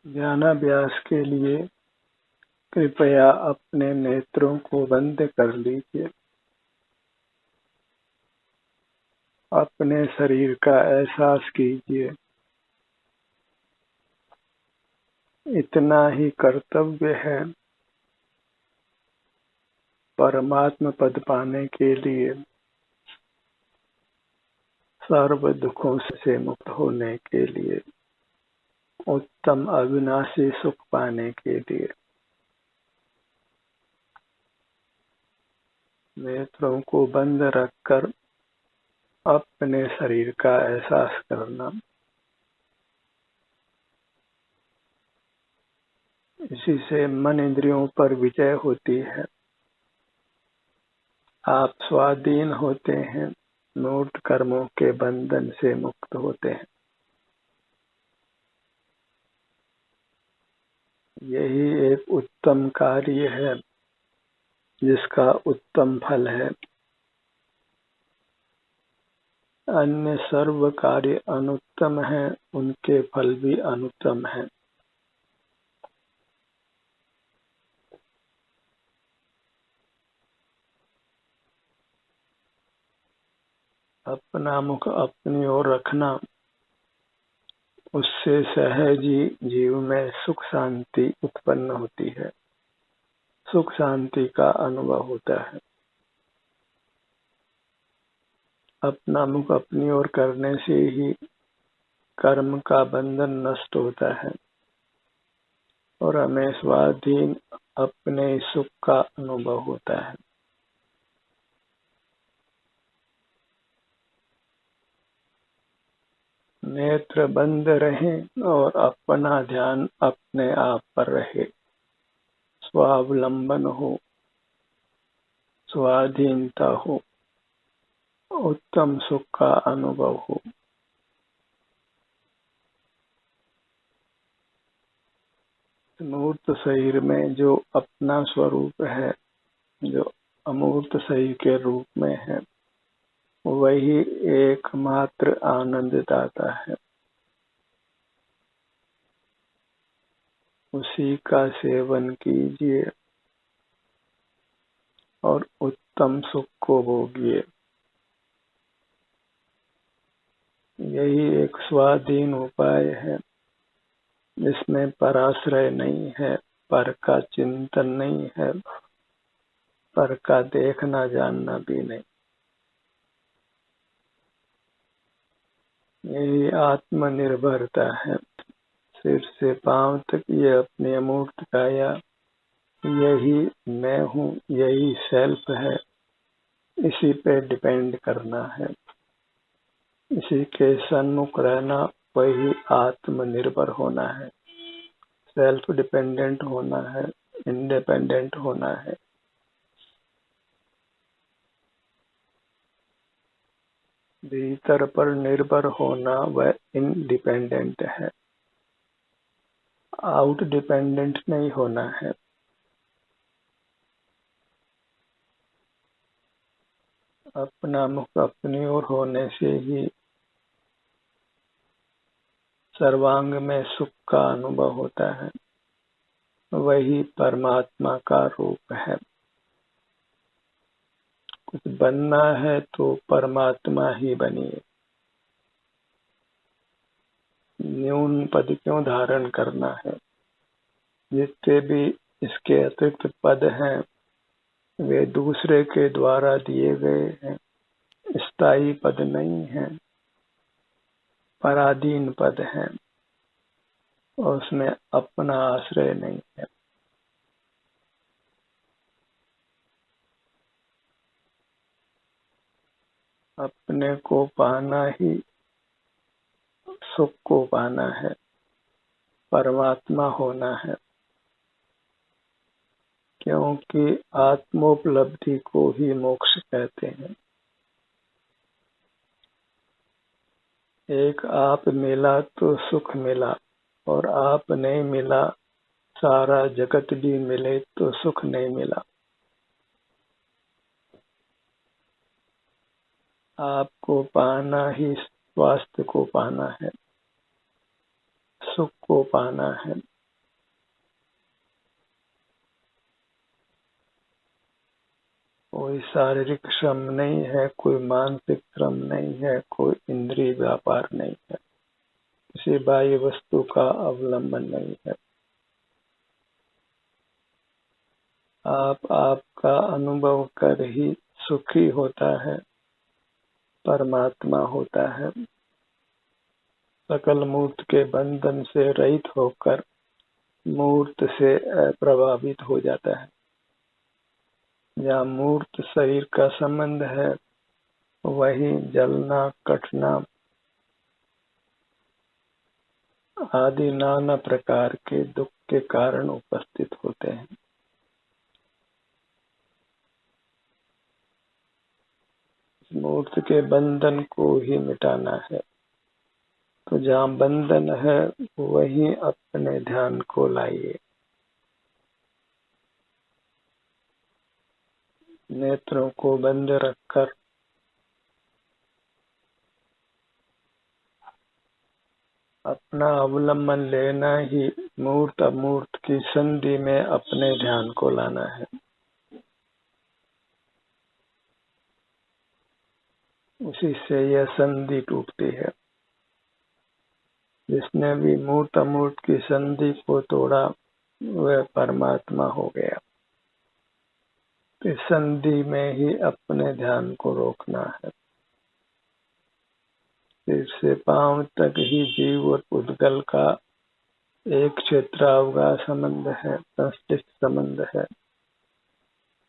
ध्यानाभ्यास के लिए कृपया अपने नेत्रों को बंद कर लीजिए। अपने शरीर का एहसास कीजिए। इतना ही कर्तव्य है। परमात्म पद पाने के लिए, सर्व दुखों से मुक्त होने के लिए, उत्तम अविनाशी सुख पाने के लिए नेत्रों को बंद रखकर अपने शरीर का एहसास करना। इसी से मन इंद्रियों पर विजय होती है। आप स्वाधीन होते हैं, मूर्त कर्मों के बंधन से मुक्त होते हैं। यही एक उत्तम कार्य है जिसका उत्तम फल है। अन्य सर्व कार्य अनुत्तम हैं, उनके फल भी अनुत्तम हैं। अपना मुख अपनी ओर रखना, उससे सहज ही जीव में सुख शांति उत्पन्न होती है। सुख शांति का अनुभव होता है। अपना मुख अपनी ओर करने से ही कर्म का बंधन नष्ट होता है और हमें स्वाधीन अपने सुख का अनुभव होता है। नेत्र बंद रहें और अपना ध्यान अपने आप पर रहे। स्वावलंबन हो, स्वाधीनता हो, उत्तम सुख का अनुभव हो। मूर्त शरीर में जो अपना स्वरूप है, जो अमूर्त शरीर के रूप में है, वही एकमात्र आनंददाता है। उसी का सेवन कीजिए और उत्तम सुख को भोगिए। यही एक स्वाधीन उपाय है जिसमें पराश्रय नहीं है, पर का चिंतन नहीं है, पर का देखना जानना भी नहीं। यही आत्मनिर्भरता है। सिर से पांव तक ये अपनी अमूर्त काया, यही मैं हूँ, यही सेल्फ है। इसी पे डिपेंड करना है। इसी के सन्मुख रहना, वही आत्मनिर्भर होना है, सेल्फ डिपेंडेंट होना है, इंडिपेंडेंट होना है। भीतर पर निर्भर होना वह इंडिपेंडेंट है, आउट डिपेंडेंट नहीं होना है। अपना मुख अपनी ओर होने से ही सर्वांग में सुख का अनुभव होता है। वही परमात्मा का रूप है। कुछ बनना है तो परमात्मा ही बनिए। न्यून पद क्यों धारण करना है? जितने भी इसके अतिरिक्त पद हैं, वे दूसरे के द्वारा दिए गए हैं, स्थायी पद नहीं है, पराधीन पद हैं और उसमें अपना आश्रय नहीं है। अपने को पाना ही सुख को पाना है, परमात्मा होना है। क्योंकि आत्मोपलब्धि को ही मोक्ष कहते हैं। एक आप मिला तो सुख मिला, और आप नहीं मिला, सारा जगत भी मिले तो सुख नहीं मिला। आपको पाना ही स्वास्थ्य को पाना है, सुख को पाना है। कोई शारीरिक श्रम नहीं है, कोई मानसिक श्रम नहीं है, कोई इंद्रिय व्यापार नहीं है, किसी बाह्य वस्तु का अवलंबन नहीं है। आपका अनुभव कर ही सुखी होता है, परमात्मा होता है। सकल मूर्त के बंधन से रहित होकर मूर्त से प्रभावित हो जाता है। जहाँ मूर्त शरीर का संबंध है, वही जलना, कटना आदि नाना प्रकार के दुख के कारण उपस्थित होते हैं। मूर्त के बंधन को ही मिटाना है, तो जहाँ बंधन है वहीं अपने ध्यान को लाइए। नेत्रों को बंद रखकर अपना अवलंबन लेना ही मूर्त अमूर्त की संधि में अपने ध्यान को लाना है। उसी से यह संधि टूटती है। जिसने भी मूर्त अमूर्त की संधि को तोड़ा वह परमात्मा हो गया। इस संधि में ही अपने ध्यान को रोकना है। सिर से पांव तक ही जीव और उद्गल का एक क्षेत्रावकाश संबंध है, संश्लिष्ट संबंध है।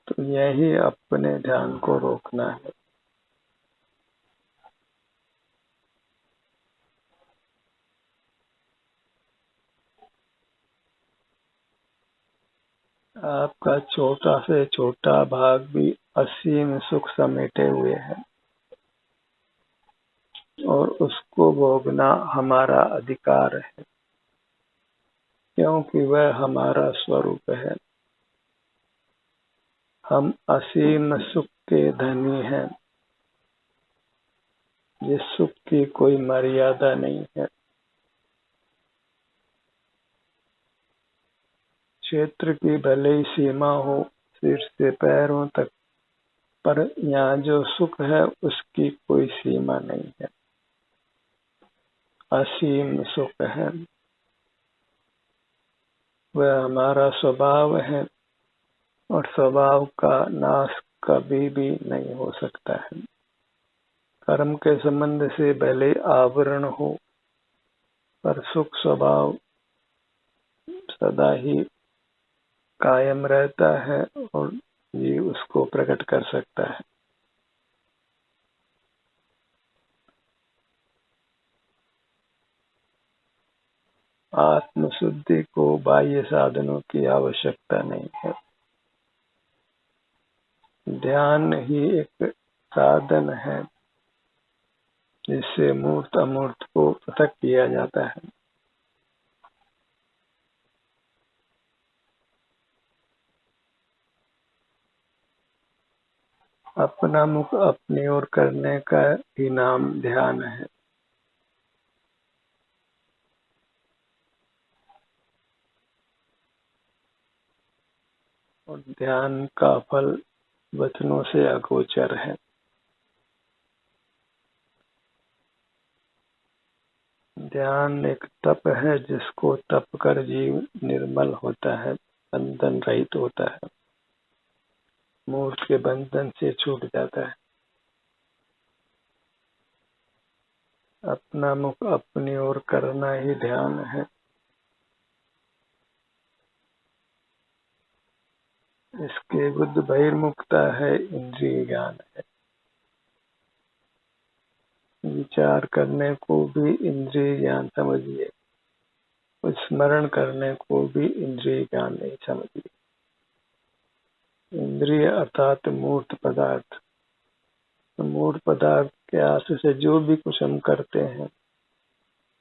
तो यही अपने ध्यान को रोकना है। आपका छोटा से छोटा भाग भी असीम सुख समेटे हुए है और उसको भोगना हमारा अधिकार है, क्योंकि वह हमारा स्वरूप है। हम असीम सुख के धनी हैं, जिस सुख की कोई मर्यादा नहीं है। क्षेत्र की भले ही सीमा हो सिर से पैरों तक, पर यहाँ जो सुख है उसकी कोई सीमा नहीं है। असीम सुख है, वह हमारा स्वभाव है और स्वभाव का नाश कभी भी नहीं हो सकता है। कर्म के संबंध से भले आवरण हो, पर सुख स्वभाव सदा ही कायम रहता है और ये उसको प्रकट कर सकता है। आत्मशुद्धि को बाह्य साधनों की आवश्यकता नहीं है। ध्यान ही एक साधन है जिससे मूर्त अमूर्त को पृथक किया जाता है। अपना मुख अपनी ओर करने का ही नाम ध्यान है। और ध्यान का फल वचनों से अगोचर है। ध्यान एक तप है जिसको तप कर जीव निर्मल होता है, बंधन रहित होता है, मूर्त के बंधन से छूट जाता है। अपना मुख अपनी ओर करना ही ध्यान है। इसके बुद्ध बहिर्मुखता है, इंद्रिय ज्ञान है। विचार करने को भी इंद्रिय ज्ञान समझिए, स्मरण करने को भी इंद्रिय ज्ञान नहीं समझिए। इंद्रिय अर्थात मूर्त पदार्थ। तो मूर्त पदार्थ के आश्रय से जो भी कुछ हम करते हैं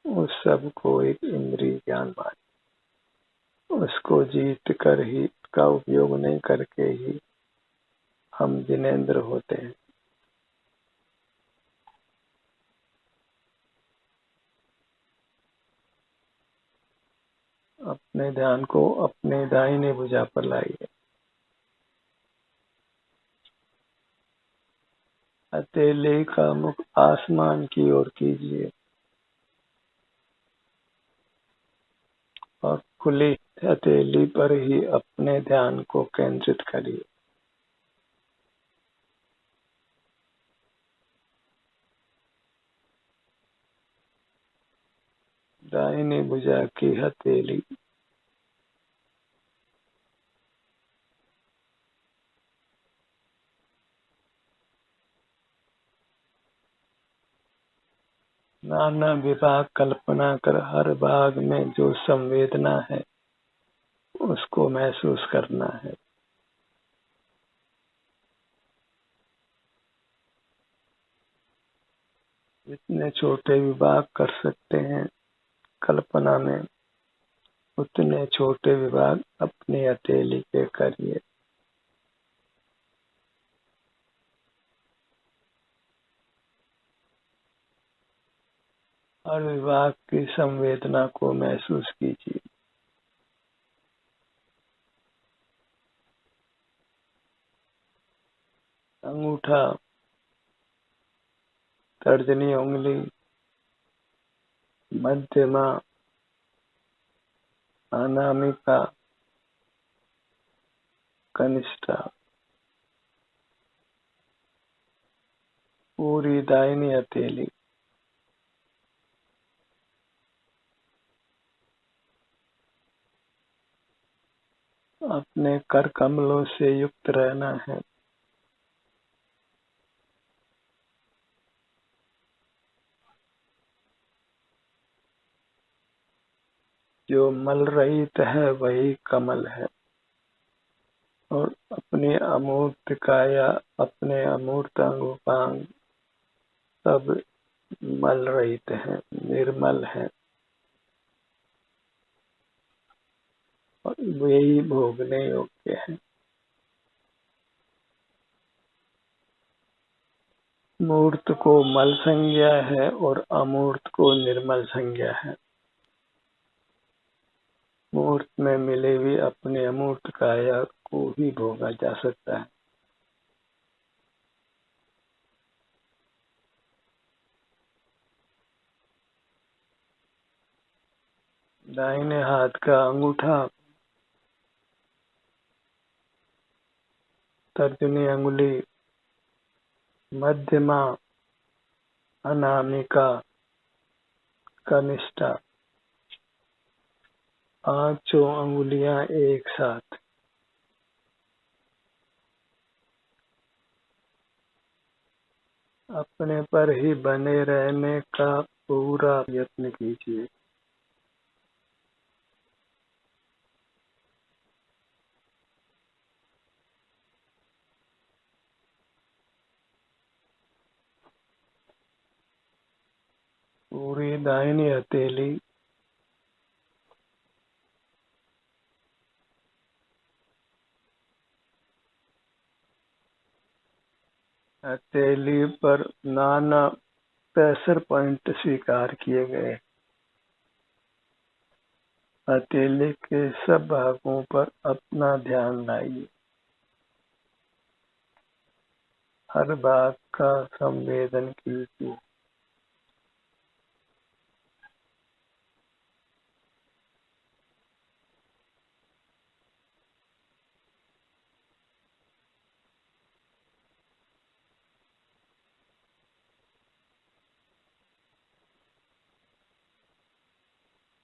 उस सब को एक इंद्रिय ज्ञान माने। उसको जीत कर ही, उसका उपयोग नहीं करके ही हम जिनेंद्र होते हैं। अपने ध्यान को अपने दाहिने भुजा पर लाइए। हथेली का मुख आसमान की ओर कीजिए और खुली हथेली पर ही अपने ध्यान को केंद्रित करिए। दाहिनी भुजा की हथेली नाना विभाग कल्पना कर हर भाग में जो संवेदना है उसको महसूस करना है। जितने छोटे विभाग कर सकते हैं कल्पना में, उतने छोटे विभाग अपनी हथेली के करिए। हर विभाग की संवेदना को महसूस कीजिए। अंगूठा, तर्जनी उंगली, मध्यमा, अनामिका, कनिष्ठा, पूरी दाहिनी हथेली, अपने कर कमलों से युक्त रहना है। जो मल रहित है वही कमल है और अपनी अमूर्त काया, अपने अमूर्त अंगोपांग सब मल रहित है, निर्मल है और वही भोगने योग्य है। मूर्त को मल संज्ञा है और अमूर्त को निर्मल संज्ञा है। मूर्त में मिले हुए अपने अमूर्त काया को ही भोगा जा सकता है। दाहिने हाथ का अंगूठा, तर्जनी अंगुली, मध्यमा, अनामिका, कनिष्ठा, पांचों अंगुलियां एक साथ अपने पर ही बने रहने का पूरा यत्न कीजिए। पूरी दाहिनी हथेली हथेली पर नाना प्रेशर पॉइंट स्वीकार किए गए। हथेली के सब भागों पर अपना ध्यान लाइए। हर भाग का संवेदन कीजिए।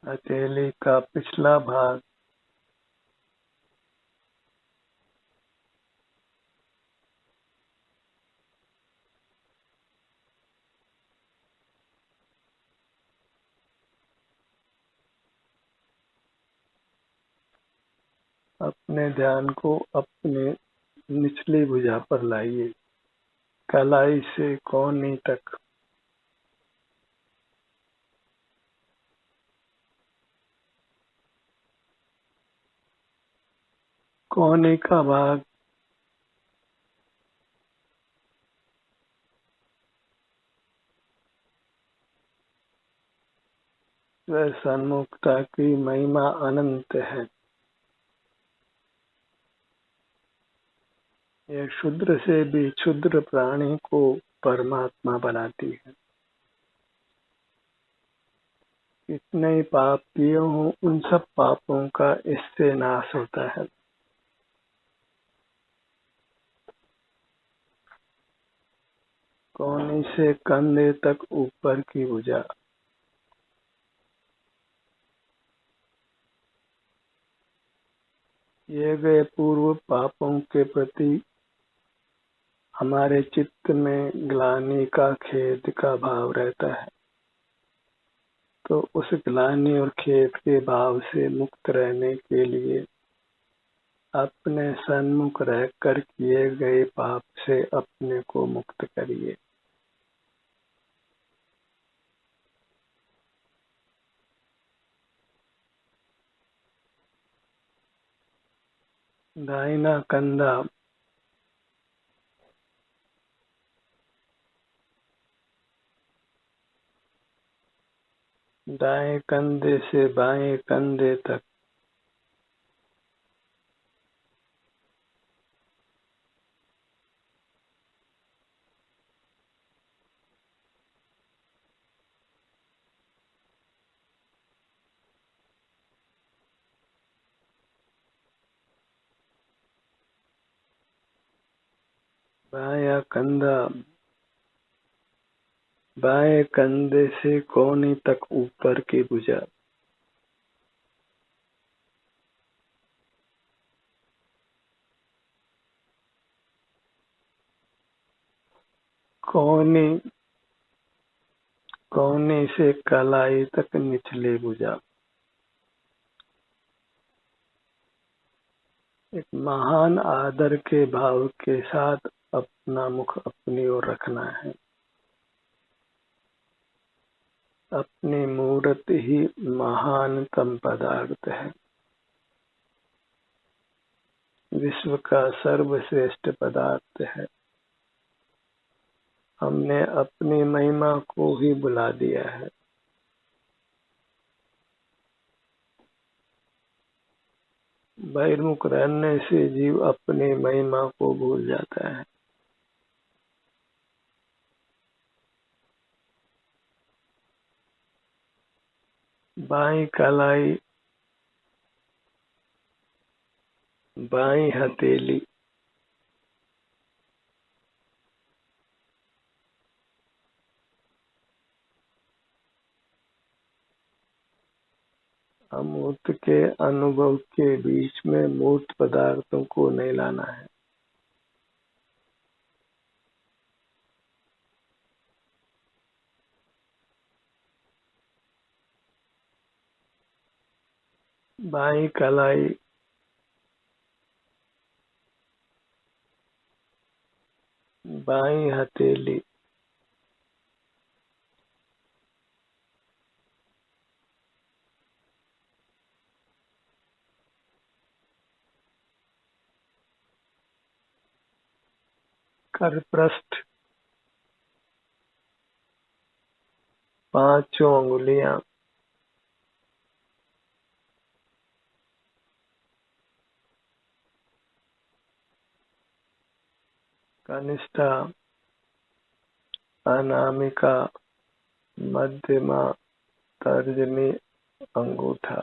हथेली का पिछला भाग अपने ध्यान को अपने निचली भुजा पर लाइए, कलाई से कोहनी तक। कोहनी का भाग सन्मुखता की महिमा अनंत है। यह क्षुद्र से भी क्षुद्र प्राणी को परमात्मा बनाती है। कितने ही पाप किए हों, उन सब पापों का इससे नाश होता है। कोने से कंधे तक ऊपर की भुजा, किए गए पूर्व पापों के प्रति हमारे चित्त में ग्लानि का, खेद का भाव रहता है। तो उस ग्लानि और खेद के भाव से मुक्त रहने के लिए अपने सन्मुख रहकर किए गए पाप से अपने को मुक्त करिए। दाहिना कंधा, दाएं कंधे से बाएं कंधे तक, बायां कंधा, बाएं कंधे से कोहनी तक ऊपर की भुजा, कोहनी कोहनी से कलाई तक निचली भुजा। एक महान आदर के भाव के साथ अपना मुख अपनी ओर रखना है। अपनी मूर्त ही महानतम पदार्थ है, विश्व का सर्वश्रेष्ठ पदार्थ है। हमने अपनी महिमा को ही बुला दिया है। बहिर्मुख रहने से जीव अपनी महिमा को भूल जाता है। बाईं कलाई, बाईं हथेली, अमूर्त के अनुभव के बीच में मूर्त पदार्थों को नहीं लाना है। बाईं कलाई, बाईं हथेली, करपृष्ठ, पांचों अंगुलियां, कनिष्ठा, अनामिका, मध्यमा, तर्जनी, अंगूठा।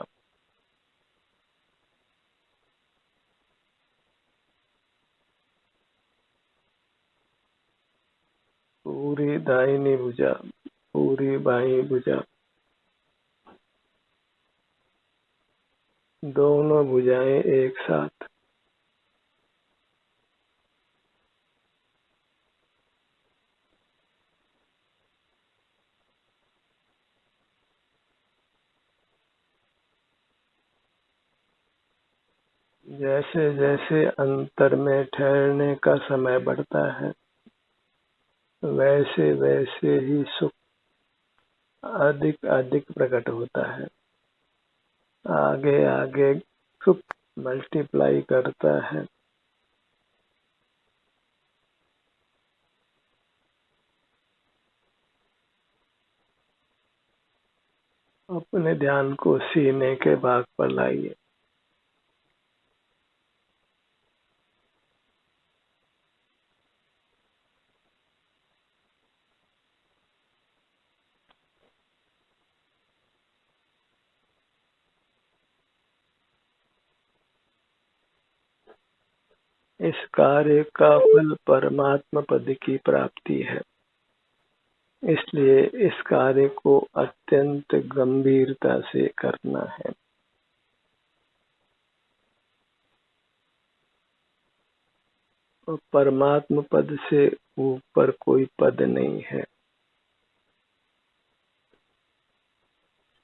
पूरी दाहिनी भुजा, पूरी बाईं भुजा, दोनों भुजाएं एक साथ। जैसे जैसे अंतर में ठहरने का समय बढ़ता है, वैसे वैसे ही सुख अधिक अधिक प्रकट होता है। आगे आगे सुख मल्टीप्लाई करता है। अपने ध्यान को सीने के भाग पर लाइए। इस कार्य का फल परमात्मा पद की प्राप्ति है, इसलिए इस कार्य को अत्यंत गंभीरता से करना है। और परमात्मा पद से ऊपर कोई पद नहीं है,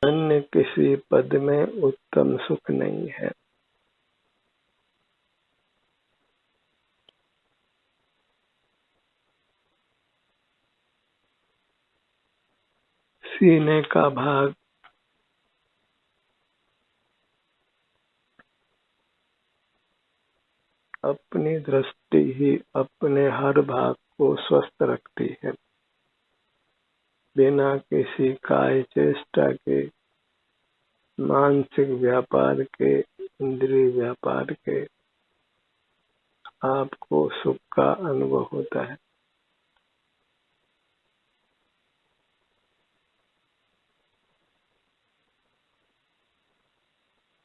अन्य किसी पद में उत्तम सुख नहीं है। सीने का भाग अपनी दृष्टि ही अपने हर भाग को स्वस्थ रखती है। बिना किसी काय चेष्टा के, मानसिक व्यापार के, इंद्रिय व्यापार के आपको सुख का अनुभव होता है।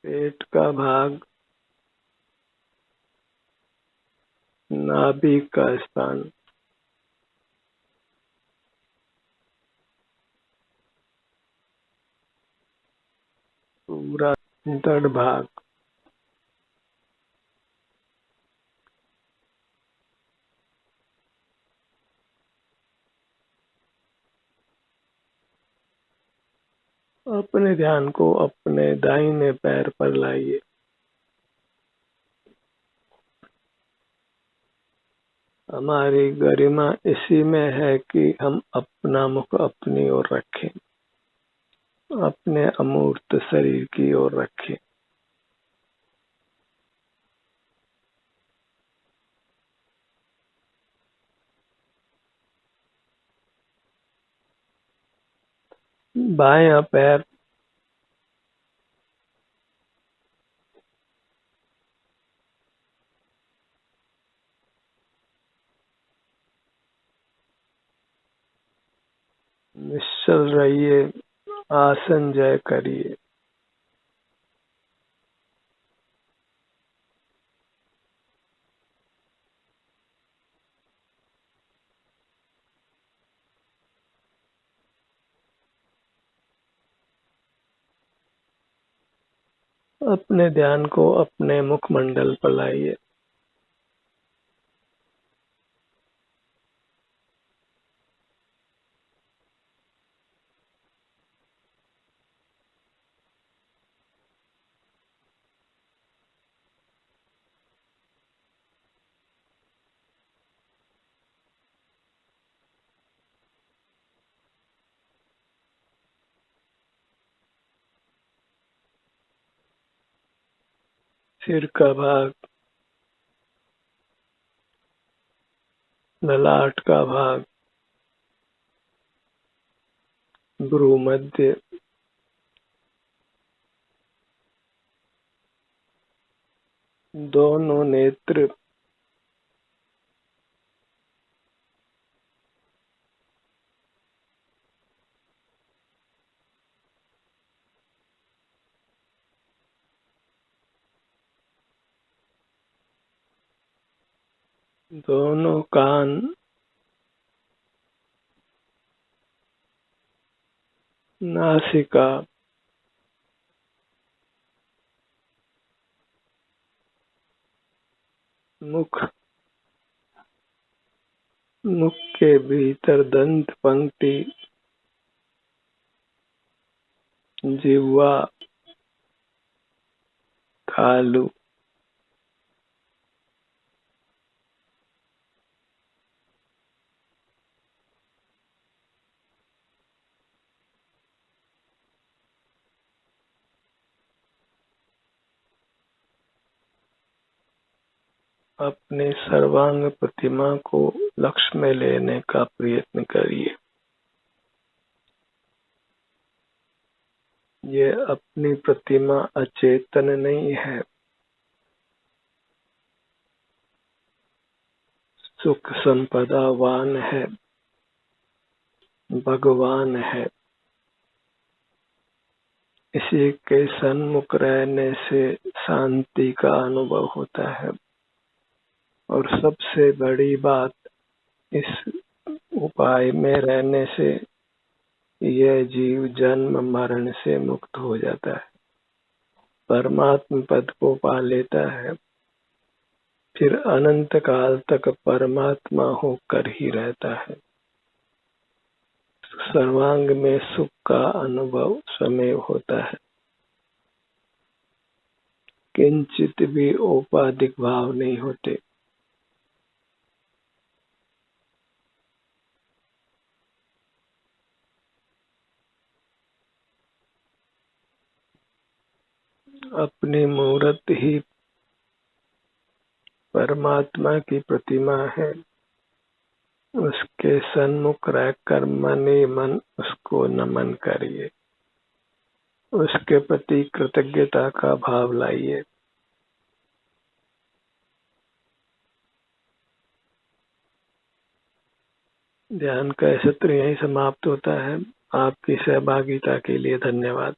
पेट का भाग नाभि का स्थान, पूरा धड़ भाग अपने ध्यान को अपने दाहिने पैर पर लाइए। हमारी गरिमा इसी में है कि हम अपना मुख अपनी ओर रखें, अपने अमूर्त शरीर की ओर रखें। बायां पैर निश्चल रहिए, आसन जय करिए। अपने ध्यान को अपने मुखमंडल पर लाइए। सिर का भाग, ललाट का भाग, भ्रू मध्य, दोनों नेत्र, दोनों कान, नासिका, मुख, मुख के भीतर दंत पंक्ति, जिह्वा, तालु, अपने सर्वांग प्रतिमा को लक्ष्य में लेने का प्रयत्न करिए। ये अपनी प्रतिमा अचेतन नहीं है, सुख संपदावान है, भगवान है। इसी के सन्मुख रहने से शांति का अनुभव होता है और सबसे बड़ी बात, इस उपाय में रहने से यह जीव जन्म मरण से मुक्त हो जाता है, परमात्म पद को पा लेता है, फिर अनंत काल तक परमात्मा होकर ही रहता है। सर्वांग में सुख का अनुभव स्वयं होता है, किंचित भी औपाधिक भाव नहीं होते। अपनी मूर्त ही परमात्मा की प्रतिमा है, उसके सन्मुख रहकर मन ही मन उसको नमन करिए, उसके प्रति कृतज्ञता का भाव लाइए। ध्यान का सत्र यहीं समाप्त होता है। आपकी सहभागिता के लिए धन्यवाद।